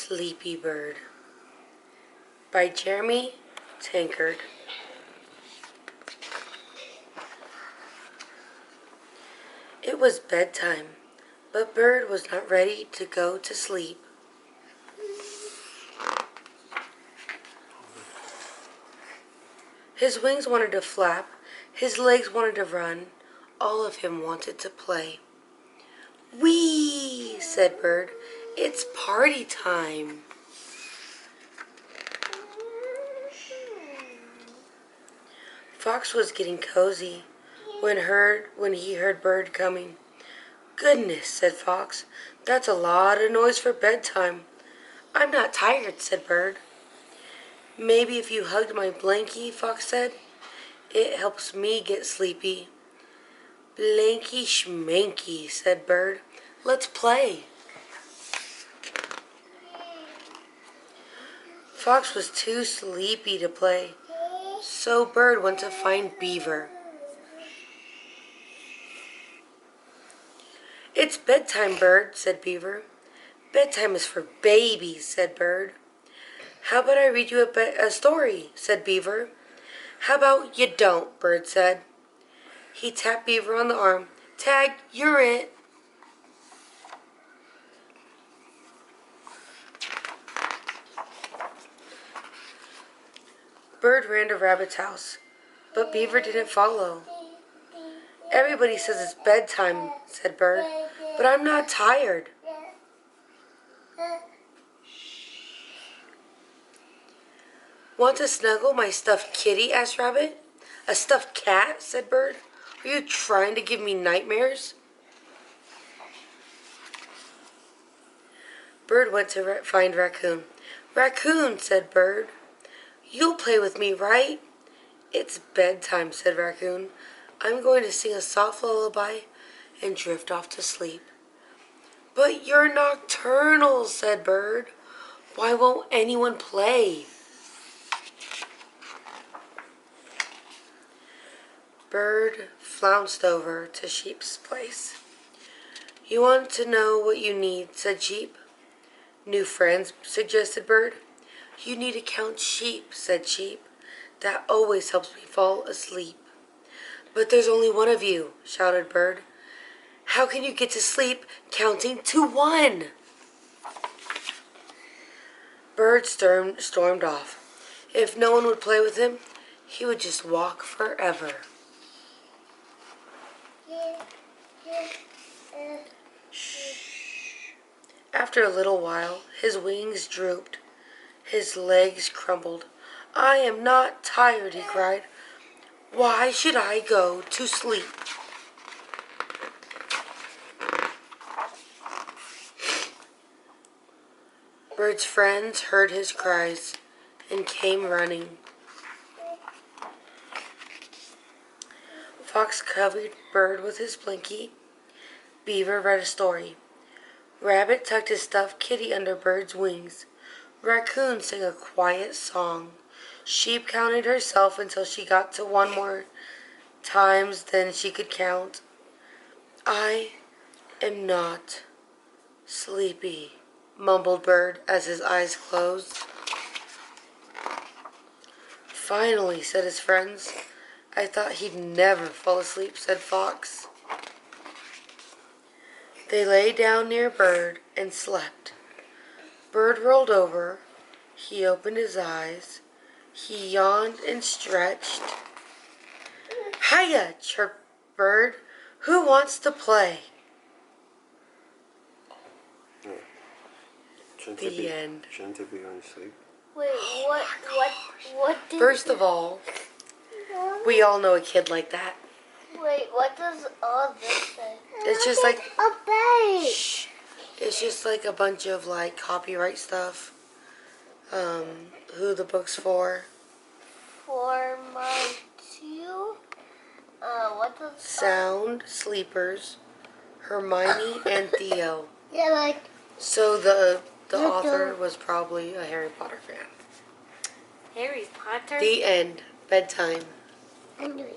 Sleepy Bird by Jeremy Tankard. It was bedtime, but Bird was not ready to go to sleep. His wings wanted to flap, his legs wanted to run, all of him wanted to play. "Whee!" said Bird, "it's party time." Fox was getting cozy when he heard Bird coming. "Goodness," said Fox, "that's a lot of noise for bedtime." "I'm not tired," said Bird. "Maybe if you hugged my blankie," Fox said. "It helps me get sleepy." "Blanky schmanky," said Bird. "Let's play." Fox was too sleepy to play, so Bird went to find Beaver. "It's bedtime, Bird," said Beaver. "Bedtime is for babies," said Bird. "How about I read you a story?" said Beaver. "How about you don't?" Bird said. He tapped Beaver on the arm. "Tag, you're it." Bird ran to Rabbit's house, but Beaver didn't follow. "Everybody says it's bedtime," said Bird, "but I'm not tired." "Want to snuggle my stuffed kitty?" asked Rabbit. "A stuffed cat?" said Bird. "Are you trying to give me nightmares?" Bird went to find Raccoon. "Raccoon," said Bird, "you'll play with me, right?" "It's bedtime," said Raccoon. "I'm going to sing a soft lullaby and drift off to sleep." "But you're nocturnal," said Bird. "Why won't anyone play?" Bird flounced over to Sheep's place. "You want to know what you need," said Sheep. "New friends," suggested Bird. "You need to count sheep," said Sheep. "That always helps me fall asleep." "But there's only one of you," shouted Bird. "How can you get to sleep counting to 1?" Bird stormed off. If no one would play with him, he would just walk forever. After a little while, his wings drooped. His legs crumbled. "I am not tired," he cried. "Why should I go to sleep?" Bird's friends heard his cries and came running. Fox covered Bird with his blankie. Beaver read a story. Rabbit tucked his stuffed kitty under Bird's wings. Raccoon sang a quiet song. Sheep counted herself until she got to 1 more times than she could count. "I am not sleepy," mumbled Bird as his eyes closed. "Finally," said his friends. "I thought he'd never fall asleep," said Fox. They lay down near Bird and slept. Bird rolled over. He opened his eyes. He yawned and stretched. "Hiya!" chirped Bird. "Who wants to play?" The end. Shouldn't it be going to sleep? Wait, what did... First of all, we all know a kid like that. Wait, what does all this say? It's just like... A bait! Shh. It's just like a bunch of like copyright stuff. Who the book's for. For my 2... what does... Sound Sleepers, Hermione and Theo. Yeah, like... So the author was probably a Harry Potter fan. Harry Potter? The end. Bedtime. I'm doing...